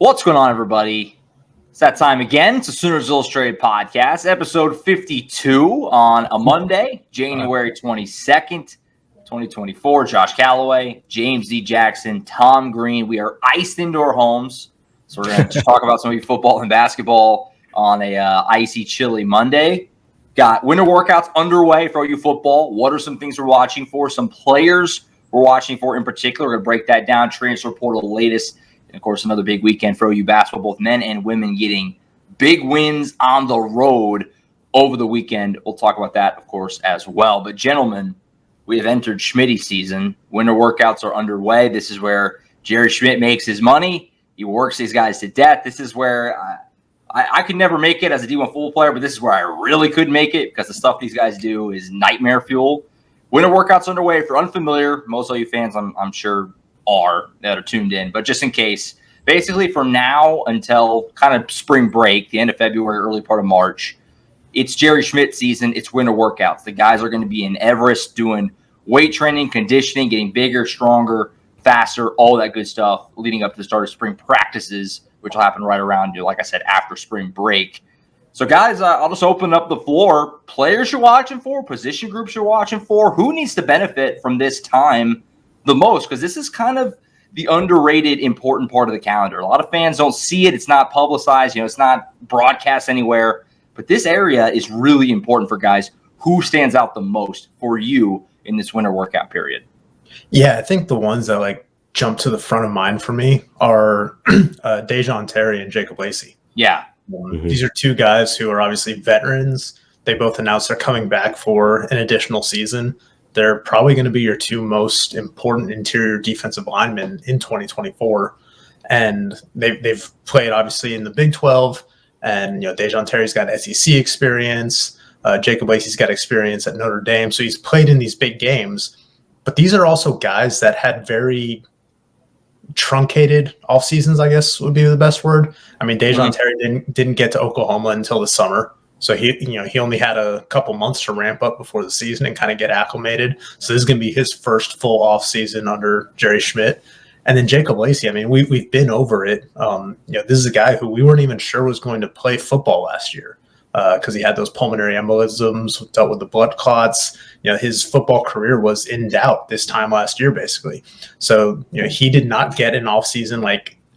What's going on, everybody? It's that time again. It's the Sooners Illustrated podcast, episode 52 on a Monday, January 22nd, 2024. Josh Callaway, James D. Jackson, Tom Green. We are iced into our homes, so we're going to talk about some of football and basketball on a icy, chilly Monday. Got winter workouts underway for you football. What are some things we're watching for? Some players we're watching for in particular. We're going to break that down. Transfer portal latest. And, of course, another big weekend for OU basketball, both men and women getting big wins on the road over the weekend. We'll talk about that, of course, as well. But, gentlemen, we have entered Schmitty season. Winter workouts are underway. This is where Jerry Schmidt makes his money. He works these guys to death. This is where I could never make it as a D1 football player, but this is where I really could make it because the stuff these guys do is nightmare fuel. Winter workouts underway. If you're unfamiliar, most of you fans, I'm sure, that are tuned in, but just in case, basically from now until kind of spring break, the end of February, early part of March, it's Jerry Schmidt season. It's winter workouts. The guys are going to be in Everest doing weight training, conditioning, getting bigger, stronger, faster, all that good stuff leading up to the start of spring practices, which will happen right around, like I said, after spring break. So, guys, I'll just open up the floor. Players you're watching for, position groups you're watching for, who needs to benefit from this time the most? Because this is kind of the underrated, important part of the calendar. A lot of fans don't see it. It's not publicized. It's not broadcast anywhere. But this area is really important for guys. Who stands out the most for you in this winter workout period? Yeah, I think the ones that jump to the front of mind for me are Dejon Terry and Jacob Lacey. Yeah. These are two guys who are obviously veterans. They both announced they're coming back for an additional season. They're probably going to be your two most important interior defensive linemen in 2024. And they've played, obviously, in the Big 12. And, Dejon Terry's got SEC experience. Jacob Lacey's got experience at Notre Dame. So he's played in these big games. But these are also guys that had very truncated off seasons, I guess would be the best word. I mean, Dejon Terry didn't get to Oklahoma until the summer. So he only had a couple months to ramp up before the season and kind of get acclimated. So this is going to be his first full off season under Jerry Schmidt. And then Jacob Lacey, I mean, we've been over it. This is a guy who we weren't even sure was going to play football last year because he had those pulmonary embolisms, dealt with the blood clots. His football career was in doubt this time last year, basically. So he did not get an off season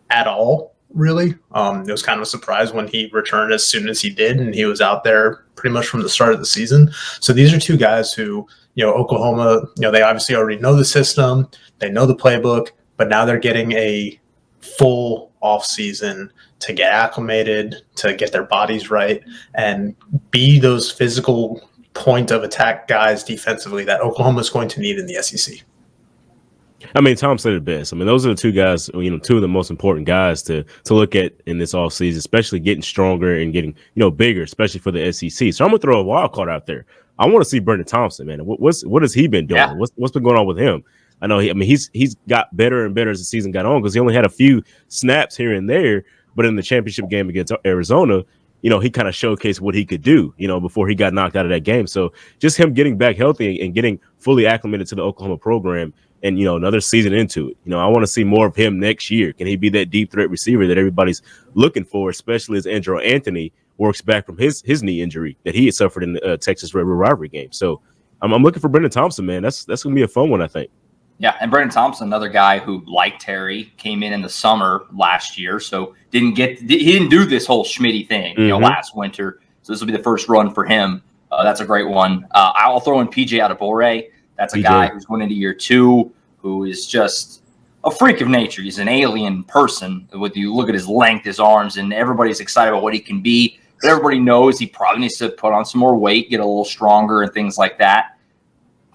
at all. Really. It was kind of a surprise when he returned as soon as he did, and he was out there pretty much from the start of the season. So these are two guys who, Oklahoma, they obviously already know the system, they know the playbook, but now they're getting a full off season to get acclimated, to get their bodies right, and be those physical point of attack guys defensively that Oklahoma is going to need in the SEC. I mean, Tom said it best. I mean, those are the two guys, two of the most important guys to look at in this offseason, especially getting stronger and getting, bigger, especially for the SEC. So I'm going to throw a wild card out there. I want to see Brendan Thompson, man. What has he been doing? Yeah. What's been going on with him? I know he's got better and better as the season got on because he only had a few snaps here and there, but in the championship game against Arizona, he kind of showcased what he could do, before he got knocked out of that game. So just him getting back healthy and getting fully acclimated to the Oklahoma program and, another season into it. I want to see more of him next year. Can he be that deep threat receiver that everybody's looking for, especially as Andrew Anthony works back from his knee injury that he had suffered in the Texas Red River rivalry game? So I'm looking for Brendan Thompson, man. That's going to be a fun one, I think. Yeah, and Brendan Thompson, another guy who, like Terry, came in the summer last year, so he didn't do this whole Schmitty thing, last winter. So this will be the first run for him. That's a great one. I'll throw in PJ Adebawore. That's a guy who's going into year two, who is just a freak of nature. He's an alien person. You look at his length, his arms, and everybody's excited about what he can be. But everybody knows he probably needs to put on some more weight, get a little stronger, and things like that.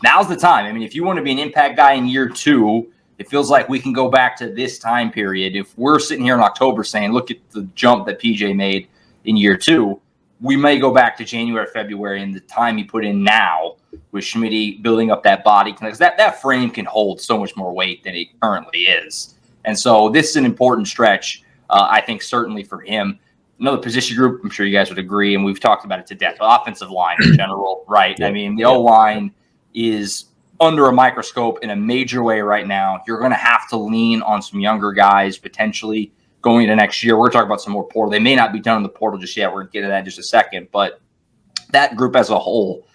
Now's the time. I mean, if you want to be an impact guy in year two, it feels like we can go back to this time period. If we're sitting here in October saying, look at the jump that PJ made in year two, we may go back to January, February, and the time he put in now with Schmitty building up that body, because that frame can hold so much more weight than it currently is. And so this is an important stretch, I think, certainly for him. Another position group, I'm sure you guys would agree, and we've talked about it to death, offensive line in general, right? Yeah. I mean, the O-line is under a microscope in a major way right now. You're going to have to lean on some younger guys potentially going into next year. We're talking about some more portal. They may not be done in the portal just yet. We're going to get to that in just a second. But that group as a whole,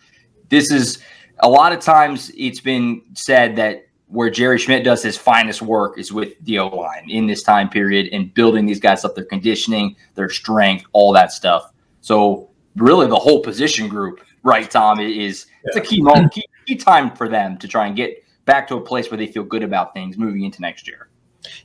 this is a lot of times it's been said that where Jerry Schmidt does his finest work is with the O-line in this time period and building these guys up, their conditioning, their strength, all that stuff. So really the whole position group, right, Tom, it's a key moment, key time for them to try and get back to a place where they feel good about things moving into next year.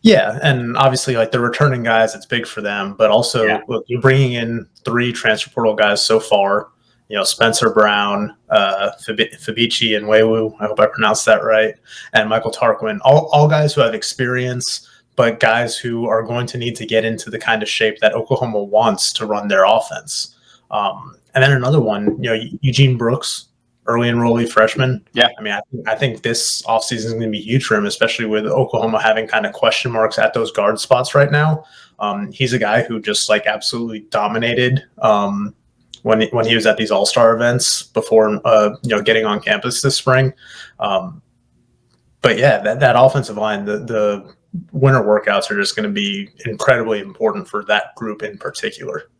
Yeah, and obviously, like the returning guys, it's big for them. But also, look, you're bringing in 3 transfer portal guys so far. You know, Spencer Brown, Fabici and Wewu, I hope I pronounced that right, and Michael Tarquin, all guys who have experience, but guys who are going to need to get into the kind of shape that Oklahoma wants to run their offense. And then another one, you know, Eugene Brooks, early enrollee freshman. Yeah. I mean, I think this offseason is going to be huge for him, especially with Oklahoma having kind of question marks at those guard spots right now. He's a guy who just like absolutely dominated when he was at these all-star events before, getting on campus this spring. But yeah, that offensive line, the winter workouts are just going to be incredibly important for that group in particular.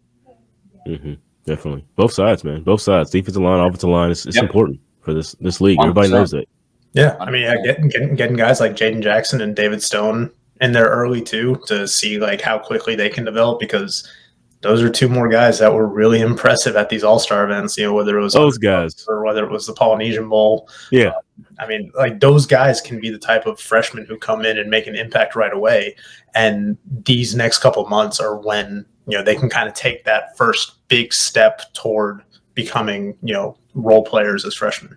Mm-hmm. Definitely. Both sides, man. Both sides. Defensive line, offensive line. It's important for this league. 100%. Everybody knows that. Yeah. I mean, getting guys like Jaden Jackson and David Stone in there early too to see like how quickly they can develop, because those are 2 more guys that were really impressive at these all-star events, you know, whether it was those guys or whether it was the Polynesian Bowl. Yeah. I mean, like those guys can be the type of freshmen who come in and make an impact right away. And these next couple months are when, you know, they can kind of take that first big step toward becoming, you know, role players as freshmen.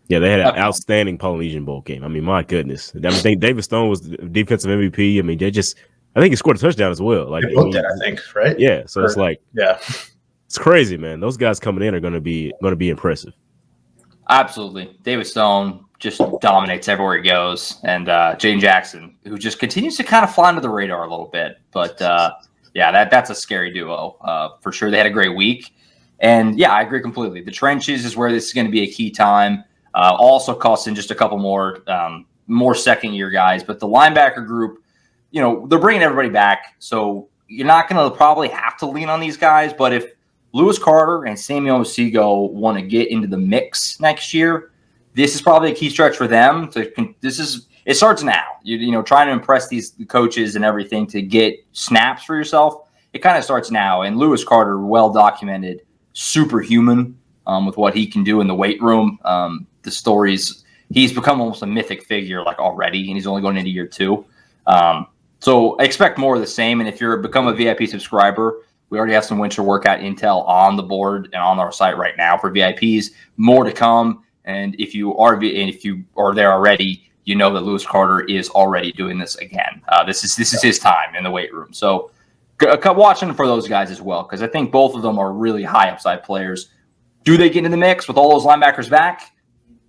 Yeah, they had an outstanding Polynesian Bowl game. I mean, my goodness. I think David Stone was the defensive MVP. I mean, I think he scored a touchdown as well. Like they booked it, I think, right? Yeah. So it's like, yeah, it's crazy, man. Those guys coming in are going to be impressive. Absolutely. David Stone just dominates everywhere he goes. And Jaden Jackson, who just continues to kind of fly under the radar a little bit. But that's a scary duo for sure. They had a great week. And yeah, I agree completely. The trenches is where this is going to be a key time. Also costs in just a couple more second-year guys. But the linebacker group, you know, they're bringing everybody back. So you're not going to probably have to lean on these guys. But if Lewis Carter and Samuel Osigo want to get into the mix next year, this is probably a key stretch for them. It starts now. You know, trying to impress these coaches and everything to get snaps for yourself. It kind of starts now. And Lewis Carter, well documented, superhuman with what he can do in the weight room. The stories, he's become almost a mythic figure like already, and he's only going into year 2. So I expect more of the same. And if you're become a VIP subscriber, we already have some winter workout intel on the board and on our site right now for VIPs. More to come. And if you are there already, you know that Lewis Carter is already doing this again. This is his time in the weight room. So watching for those guys as well, because I think both of them are really high upside players. Do they get in the mix with all those linebackers back?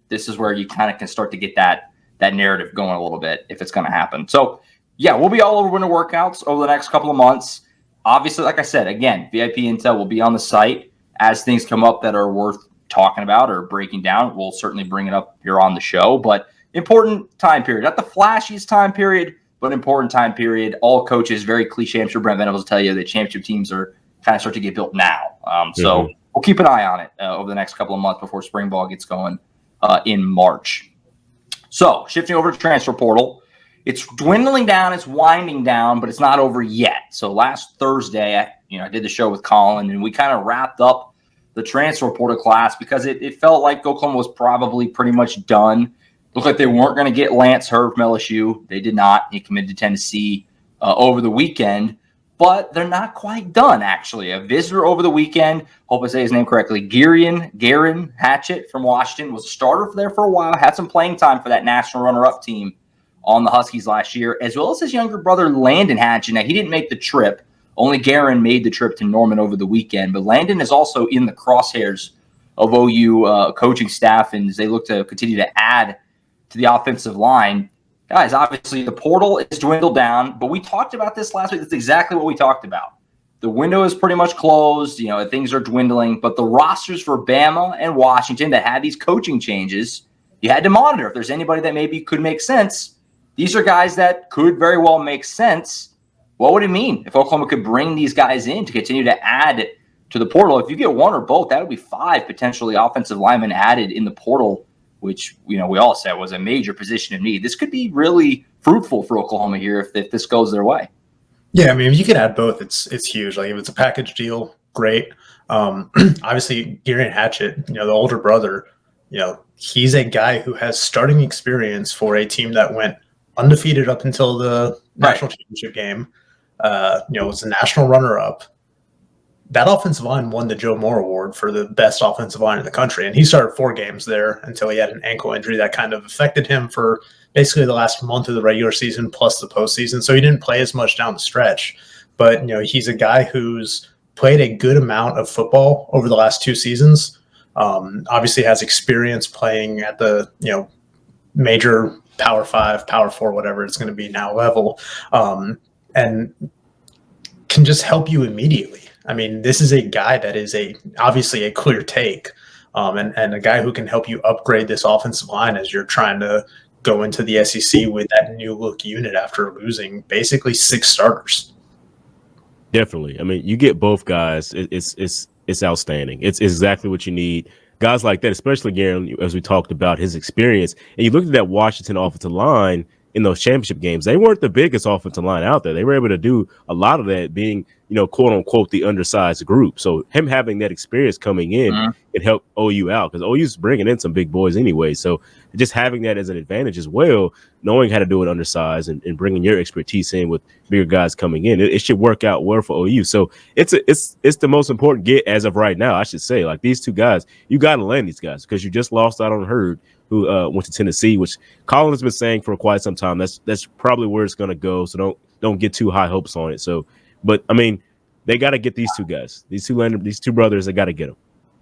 This is where you kind of can start to get that narrative going a little bit if it's going to happen. So yeah, we'll be all over winter workouts over the next couple of months. Obviously, like I said, again, VIP intel will be on the site as things come up that are worth talking about or breaking down. We'll certainly bring it up here on the show, but important time period, not the flashiest time period, but important time period. All coaches, very cliche. I'm sure Brent Venables will tell you that championship teams are kind of start to get built now. So we'll keep an eye on it over the next couple of months before spring ball gets going in March. So shifting over to transfer portal. It's dwindling down, it's winding down, but it's not over yet. So last Thursday, I did the show with Colin, and we kind of wrapped up the transfer portal class because it felt like Oklahoma was probably pretty much done. Looked like they weren't going to get Lance Herb from LSU. They did not. He committed to Tennessee over the weekend, but they're not quite done, actually. A visitor over the weekend, hope I say his name correctly, Garen Hatchett from Washington, was a starter there for a while, had some playing time for that national runner-up team on the Huskies last year, as well as his younger brother, Landon Hatchett. Now, he didn't make the trip. Only Garen made the trip to Norman over the weekend, but Landon is also in the crosshairs of OU coaching staff, and as they look to continue to add to the offensive line. Guys, obviously the portal is dwindled down, but we talked about this last week. That's exactly what we talked about. The window is pretty much closed. Things are dwindling, but the rosters for Bama and Washington that had these coaching changes, you had to monitor if there's anybody that maybe could make sense. These are guys that could very well make sense. what would it mean if Oklahoma could bring these guys in to continue to add to the portal? If you get one or both, that would be 5 potentially offensive linemen added in the portal, which we all said was a major position of need. This could be really fruitful for Oklahoma here if this goes their way. Yeah, I mean, if you can add both, it's huge. Like if it's a package deal, great. Obviously, Gary Hatchett, the older brother, he's a guy who has starting experience for a team that went undefeated up until the national championship game. Was a national runner-up. That offensive line won the Joe Moore Award for the best offensive line in the country, and he started 4 games there until he had an ankle injury that kind of affected him for basically the last month of the regular season plus the postseason. So he didn't play as much down the stretch, but he's a guy who's played a good amount of football over the last 2 seasons. Obviously has experience playing at the major Power 5, Power 4, whatever it's going to be now level, and can just help you immediately. I mean, this is a guy that is obviously a clear take, and a guy who can help you upgrade this offensive line as you're trying to go into the SEC with that new look unit after losing basically 6 starters. Definitely. I mean, you get both guys. It's outstanding. It's exactly what you need. Guys like that, especially Gary, as we talked about his experience, and you looked at that Washington offensive line in those championship games. They weren't the biggest offensive line out there. They were able to do a lot of that, being quote unquote the undersized group. So him having that experience coming in can help OU out, because OU's bringing in some big boys anyway. So just having that as an advantage as well, knowing how to do it undersized and bringing your expertise in with bigger guys coming in, it should work out well for OU. So it's the most important get as of right now, I should say. Like these 2 guys, you got to land these guys, because you just lost out on Hurd, who went to Tennessee, which Colin has been saying for quite some time. That's probably where it's going to go. So don't get too high hopes on it. So, but I mean, they got to get these 2 guys, these two brothers. They got to get them.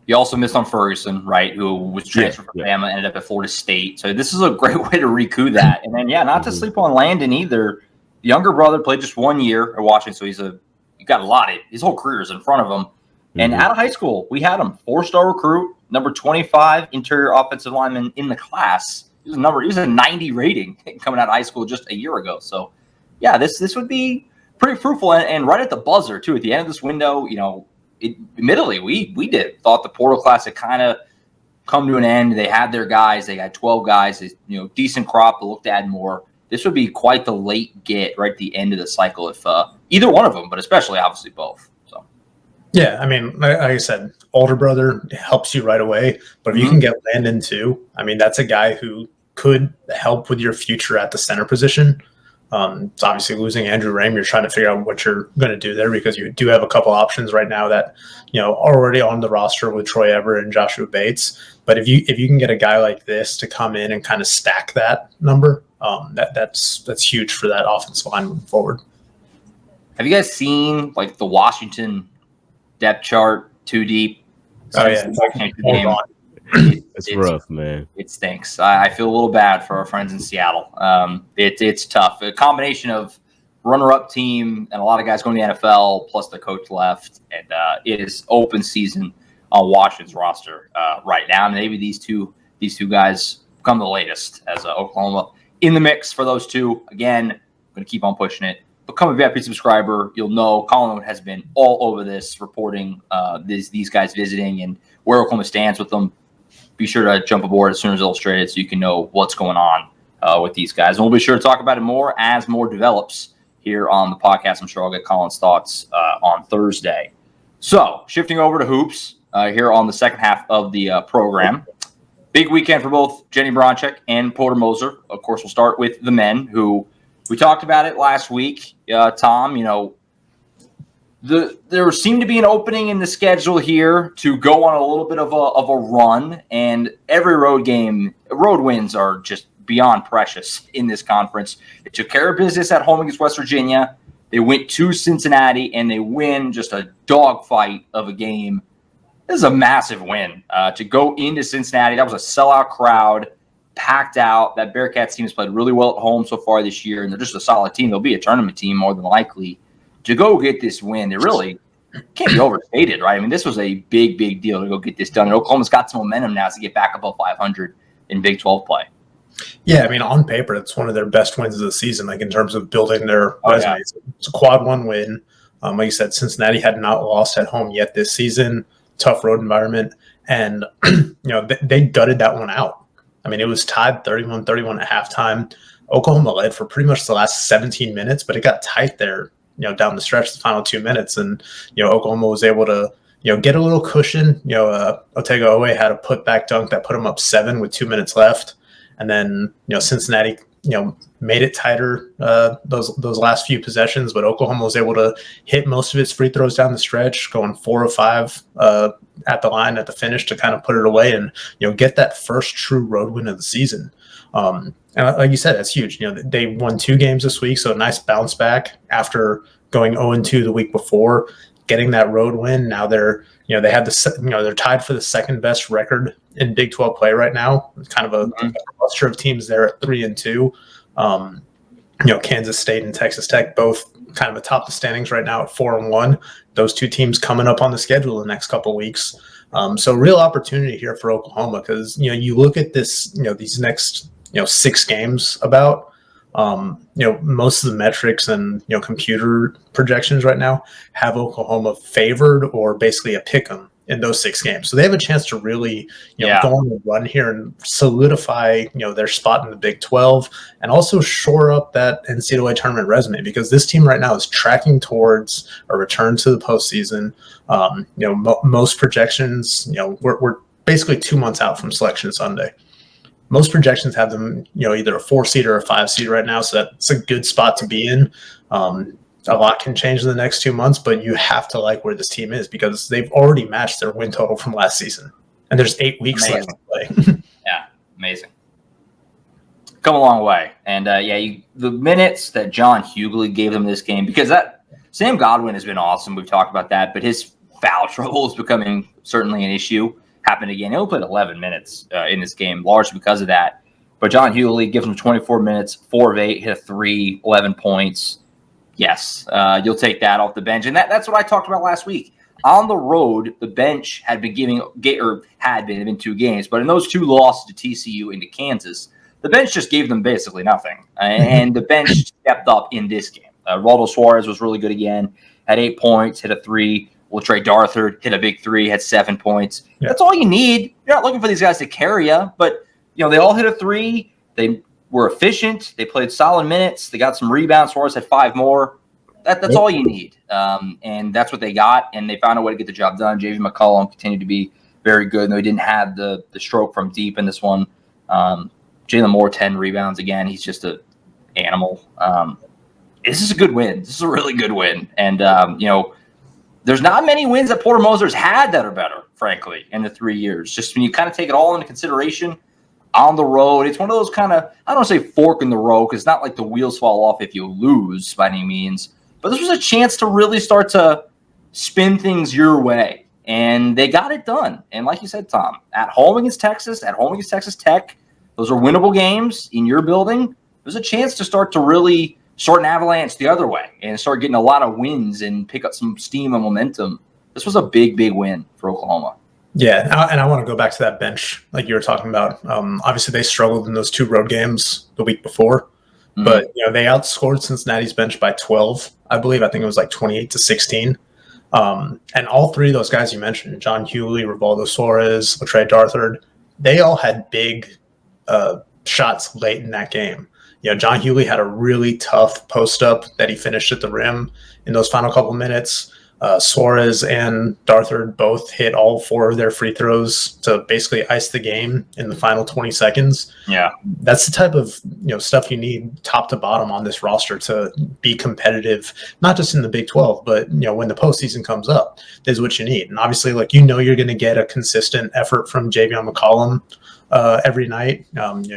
You also missed on Ferguson, right, who was transferred from Bama, ended up at Florida State. So this is a great way to recoup that. And then, not to sleep on Landon either. The younger brother played just 1 year at Washington, so he got a lot of his whole career is in front of him. And out of high school, we had him 4-star recruit, number 25 interior offensive lineman in the class. He was a 90 rating coming out of high school just a year ago. So, this would be pretty fruitful. And right at the buzzer, too, at the end of this window, admittedly, we thought the portal class had kind of come to an end. They had their guys. They got 12 guys, decent crop. They look to add more. This would be quite the late get right at the end of the cycle if either one of them, but especially obviously both. So, yeah, I mean, like I said, older brother helps you right away. But if you can get Landon too, I mean, that's a guy who could help with your future at the center position. It's obviously losing Andrew Rame. You're trying to figure out what you're going to do there, because you do have a couple options right now that are already on the roster with Troy Everett and Joshua Bates. But if you can get a guy like this to come in and kind of stack that number, that's huge for that offensive line moving forward. Have you guys seen like the Washington depth chart 2 deep? Oh yeah, it's rough, man. It stinks. I feel a little bad for our friends in Seattle. It's tough. A combination of runner-up team and a lot of guys going to the NFL, plus the coach left, and it is open season on Washington's roster right now. And maybe these two guys come the latest as Oklahoma in the mix for those 2. Again, I'm going to keep on pushing it. Become a VIP subscriber. You'll know Colin has been all over this, reporting these guys visiting and where Oklahoma stands with them. Be sure to jump aboard as soon as Illustrated so you can know what's going on with these guys. And we'll be sure to talk about it more as more develops here on the podcast. I'm sure I'll get Colin's thoughts on Thursday. So shifting over to hoops here on the second half of the program. Big weekend for both Jenny Bronchek and Porter Moser. Of course, we'll start with the men, who we talked about it last week. Tom, there seemed to be an opening in the schedule here to go on a little bit of a run, and every road wins are just beyond precious in this conference. They took care of business at home against West Virginia. They went to Cincinnati, and they win just a dogfight of a game. This is a massive win to go into Cincinnati. That was a sellout crowd, packed out. That Bearcats team has played really well at home so far this year, and they're just a solid team. They'll be a tournament team more than likely. To go get this win, it really can't be overstated, right? I mean, this was a big deal to go get this done. And Oklahoma's got some momentum now to get back above 500 in Big 12 play. Yeah, I mean, on paper, it's one of their best wins of the season, like in terms of building their resumes. Yeah. It's a quad one win. Like you said, Cincinnati had not lost at home yet this season. Tough road environment. And, they gutted that one out. I mean, it was tied 31-31 at halftime. Oklahoma led for pretty much the last 17 minutes, but it got tight there, down the stretch, the final 2 minutes. And, Oklahoma was able to, get a little cushion. Otega Owe had a putback dunk that put him up 7 with 2 minutes left. And then, Cincinnati, made it tighter those last few possessions, but Oklahoma was able to hit most of its free throws down the stretch, going 4 of 5 at the line at the finish to kind of put it away and, get that first true road win of the season. And like you said, that's huge. They won 2 games this week, so a nice bounce back after going 0-2 the week before, getting that road win. Now they're, they have they're tied for the second best record in Big 12 play right now. It's kind of a cluster of teams there at 3-2. Kansas State and Texas Tech both kind of atop the standings right now at 4-1. Those 2 teams coming up on the schedule the next couple of weeks. So real opportunity here for Oklahoma because, you look at this, these next, 6 games about, most of the metrics and, computer projections right now have Oklahoma favored or basically a pick 'em in those 6 games. So they have a chance to really, go on a run here and solidify, their spot in the Big 12 and also shore up that NCAA tournament resume because this team right now is tracking towards a return to the postseason. Most projections, we're basically 2 months out from Selection Sunday. Most projections have them, either a 4 seed or a 5 seed right now. So that's a good spot to be in. A lot can change in the next 2 months, but you have to like where this team is because they've already matched their win total from last season. And there's 8 weeks left to play. Yeah, amazing. Come a long way. And, the minutes that John Hughley gave them this game, because Sam Godwin has been awesome. We've talked about that, but his foul trouble is becoming certainly an issue. Happened again. He only played 11 minutes in this game, largely because of that. But John Hughley gives him 24 minutes, 4 of 8, hit a 3, 11 points. Yes, you'll take that off the bench. And that's what I talked about last week. On the road, the bench had been in 2 games. But in those 2 losses to TCU and to Kansas, the bench just gave them basically nothing. And the bench stepped up in this game. Waldo Suarez was really good again, had 8 points, hit a 3. Trey Darthard hit a big 3, had 7 points. Yeah. That's all you need. You're not looking for these guys to carry you, but they all hit a 3. They were efficient. They played solid minutes. They got some rebounds. Suarez had 5 more. That's all you need, and that's what they got. And they found a way to get the job done. J.V. McCollum continued to be very good. Though he didn't have the stroke from deep in this one. Jalen Moore 10 rebounds again. He's just an animal. This is a good win. This is a really good win, and there's not many wins that Porter Moser's had that are better, frankly, in the 3 years. Just when you kind of take it all into consideration on the road, it's one of those kind of, I don't want to say fork in the road because it's not like the wheels fall off if you lose by any means. But this was a chance to really start to spin things your way. And they got it done. And like you said, Tom, at home against Texas, at home against Texas Tech, those are winnable games in your building. There's a chance to start to really start an avalanche the other way and start getting a lot of wins and pick up some steam and momentum. This was a big, big win for Oklahoma. Yeah, and I want to go back to that bench like you were talking about. Obviously, they struggled in those 2 road games the week before, but they outscored Cincinnati's bench by 12, I believe. I think it was like 28-16. And all 3 of those guys you mentioned, John Hughley, Rivaldo Suarez, Trey Darthard, they all had big shots late in that game. John Hughley had a really tough post-up that he finished at the rim in those final couple minutes. Suarez and Darthard both hit all 4 of their free throws to basically ice the game in the final 20 seconds. Yeah. That's the type of stuff you need top to bottom on this roster to be competitive, not just in the Big 12, but when the postseason comes up, is what you need. And obviously, you're going to get a consistent effort from Javion McCollum every night.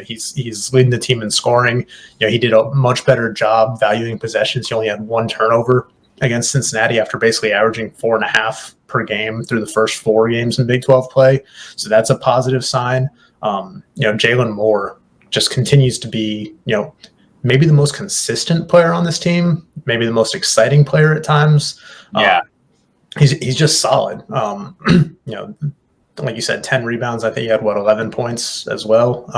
He's leading the team in scoring. He did a much better job valuing possessions. He only had 1 turnover against Cincinnati after basically averaging 4.5 per game through the first 4 games in Big 12 play. So that's a positive sign. Jalen Moore just continues to be, maybe the most consistent player on this team, maybe the most exciting player at times. Yeah. He's just solid. like you said, 10 rebounds. I think he had 11 points as well.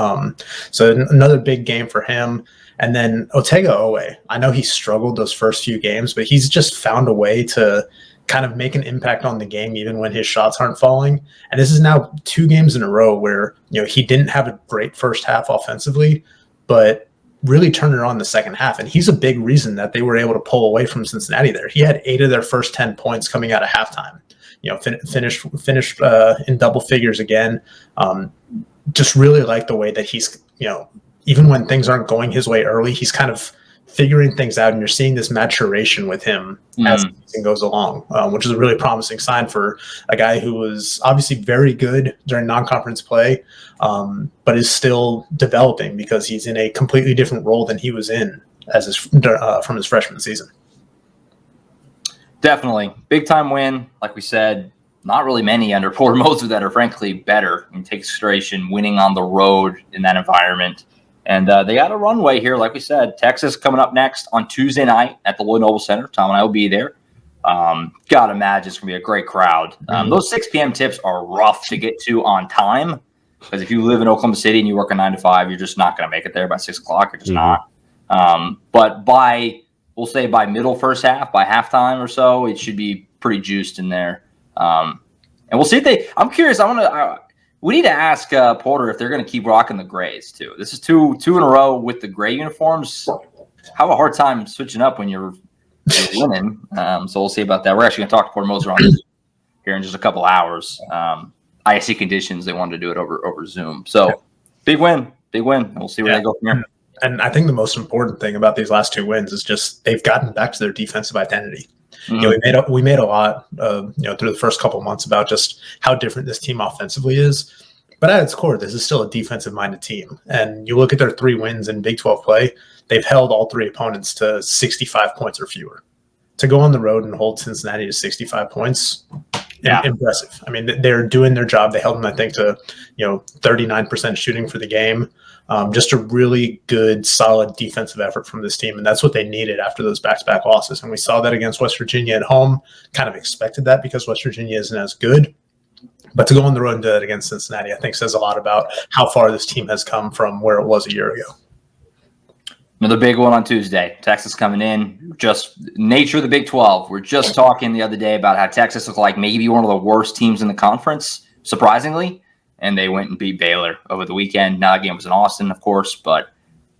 So another big game for him. And then Otega Owe, I know he struggled those first few games, but he's just found a way to kind of make an impact on the game even when his shots aren't falling. And this is now 2 games in a row where, he didn't have a great first half offensively, but really turned it on the second half. And he's a big reason that they were able to pull away from Cincinnati there. He had 8 of their first 10 points coming out of halftime. Finished in double figures again. Just really like the way that he's, even when things aren't going his way early, he's kind of figuring things out, and you're seeing this maturation with him as the season goes along, which is a really promising sign for a guy who was obviously very good during non-conference play, but is still developing because he's in a completely different role than he was in as from his freshman season. Definitely. Big time win. Like we said, not really many under Porter Moser that are frankly better in take consideration winning on the road in that environment. And they got a runway here, like we said. Texas coming up next on Tuesday night at the Lloyd Noble Center. Tom and I will be there. Gotta imagine it's going to be a great crowd. Those 6 p.m. tips are rough to get to on time because if you live in Oklahoma City and you work a 9 to 5, you're just not going to make it there by 6 o'clock. You're just not. But we'll say by middle first half, by halftime or so, it should be pretty juiced in there. And we'll see if I'm curious. We need to ask Porter if they're going to keep rocking the grays too. This is two in a row with the gray uniforms. Have a hard time switching up when you're winning. So we'll see about that. We're actually going to talk to Porter Moser on this here in just a couple hours. ISC conditions, they wanted to do it over Zoom. So big win. We'll see where they go from here. And I think the most important thing about these last 2 wins is just they've gotten back to their defensive identity. We made a lot, through the first couple of months about just how different this team offensively is. But at its core, this is still a defensive-minded team. And you look at their 3 wins in Big 12 play, they've held all 3 opponents to 65 points or fewer. To go on the road and hold Cincinnati to 65 points, impressive. I mean, they're doing their job. They held them, I think, to 39% shooting for the game. Just a really good, solid defensive effort from this team. And that's what they needed after those back-to-back losses. And we saw that against West Virginia at home. Kind of expected that because West Virginia isn't as good. But to go on the road and do that against Cincinnati, I think says a lot about how far this team has come from where it was a year ago. Another big one on Tuesday. Texas coming in. Just nature of the Big 12. We're just talking the other day about how Texas looked like maybe one of the worst teams in the conference, surprisingly. And they went and beat Baylor over the weekend. Now that game was in Austin, of course, but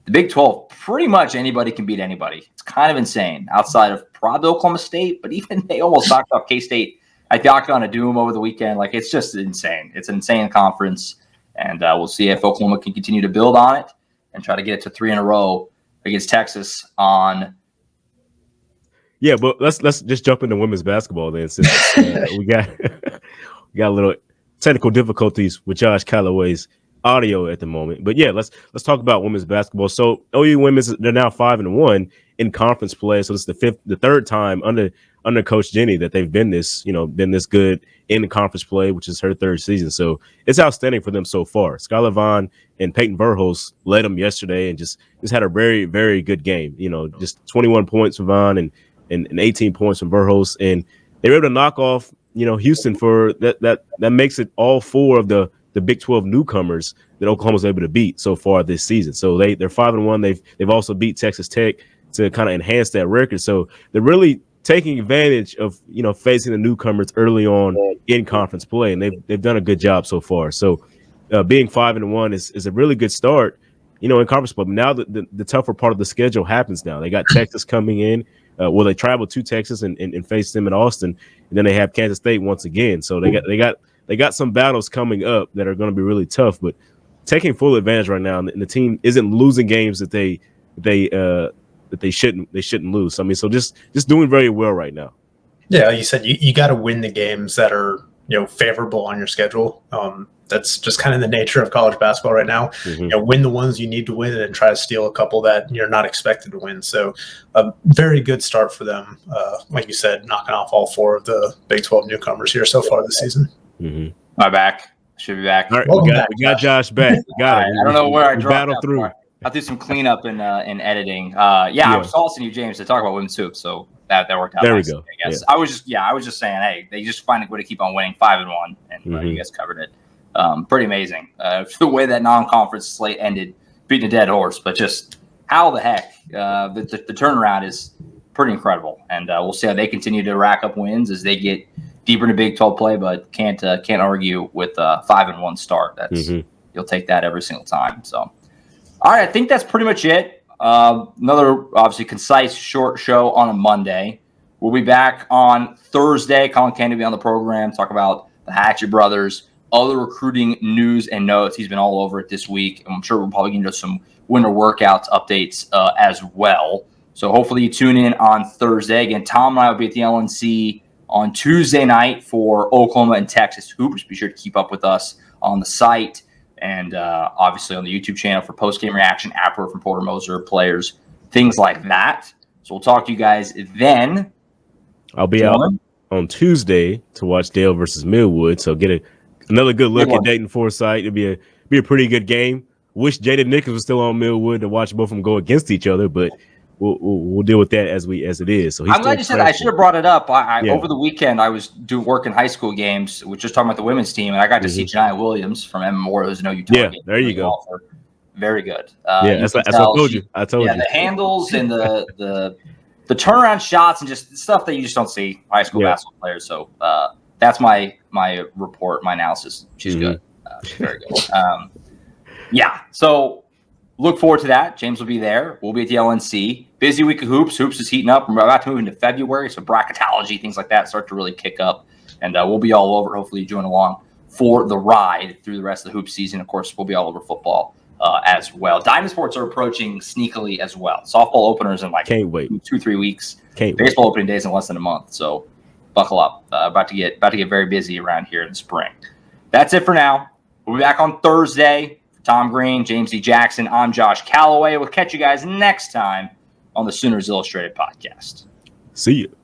the Big 12, pretty much anybody can beat anybody. It's kind of insane outside of probably Oklahoma State, but even they almost knocked off K-State at the Octagon of Doom over the weekend. Like, it's just insane. It's an insane conference, and we'll see if Oklahoma can continue to build on it and try to get it to 3 in a row against Texas on. Yeah, but let's just jump into women's basketball then, since we got a little technical difficulties with Josh Callaway's audio at the moment. But yeah, let's talk about women's basketball. So OU women's, they're now 5-1 in conference play. So it's the third time under Coach Jenny that they've been this good in the conference play, which is her 3rd season. So it's outstanding for them so far. Skylar Vaughn and Peyton Verhulst led them yesterday and just had a very, very good game. Just 21 points from Vaughn and 18 points from Verhulst, and they were able to knock off Houston for that makes it all 4 of the Big 12 newcomers that Oklahoma's able to beat so far this season. So they're 5-1. They've also beat Texas Tech to kind of enhance that record. So they're really taking advantage of facing the newcomers early on in conference play, and they've done a good job so far. So being 5-1 is a really good start, in conference play. But now the tougher part of the schedule happens now. They got Texas coming in. They travel to Texas and face them in Austin, and then they have Kansas State once again. So they got some battles coming up that are going to be really tough, but taking full advantage right now. And the team isn't losing games that they shouldn't lose. So just doing very well right now. Yeah, like you said, you got to win the games that are favorable on your schedule. That's just kind of the nature of college basketball right now. Mm-hmm. Win the ones you need to win and try to steal a couple that you're not expected to win. So a very good start for them. Like you said, knocking off all 4 of the Big 12 newcomers here so far this season. Mm-hmm. My back. Should be back. All right, we got Josh back. Got it. I don't know where I dropped battle through. I'll do some cleanup in editing. I was asking you, James, to talk about women's hoops. So that worked out. There nicely, we go. I guess. Yeah. I was just saying, hey, they just find a way to keep on winning 5-1, and you guys covered it. Pretty amazing. The way that non-conference slate ended, beating a dead horse, but just how the heck the turnaround is pretty incredible, and we'll see how they continue to rack up wins as they get deeper into Big 12 play, but can't argue with a 5-1 start. That's you'll take that every single time. So, all right, I think that's pretty much it. Another obviously concise, short show on a Monday. We'll be back on Thursday. Colin Kane will be on the program, talk about the Hatchet brothers, other recruiting news and notes. He's been all over it this week. I'm sure we're probably going to do some winter workouts updates as well. So hopefully you tune in on Thursday. Again, Tom and I will be at the LNC on Tuesday night for Oklahoma and Texas hoops. Be sure to keep up with us on the site and obviously on the YouTube channel for post-game reaction, after from Porter Moser, players, things like that. So we'll talk to you guys then. I'll be out on Tuesday to watch Dale versus Millwood. So get another good look at Dayton Forsyth. It'll be a pretty good game. Wish Jaden Nichols was still on Millwood to watch both of them go against each other, but we'll deal with that as it is. So I'm glad you said that. I should have brought it up. Over the weekend, I was doing work in high school games. We're just talking about the women's team, and I got to see Janiah Williams from M Memorial, who's no Utah. Yeah, there you go. Offer. Very good. That's what I told you. Yeah, the handles and the turnaround shots and just stuff that you just don't see high school basketball players. So that's my report, my analysis. She's good. Very good. So look forward to that. James will be there. We'll be at the LNC. Busy week of hoops. Hoops is heating up. We're about to move into February, so bracketology, things like that start to really kick up. And we'll be all over. Hopefully you join along for the ride through the rest of the hoop season. Of course, we'll be all over football as well. Diamond Sports are approaching sneakily as well. Softball openers in can't wait 2-3 weeks. Baseball opening days in less than a month. So buckle up. About to get very busy around here in the spring. That's it for now. We'll be back on Thursday. For Tom Green, James D. Jackson, I'm Josh Callaway. We'll catch you guys next time on the Sooners Illustrated podcast. See you.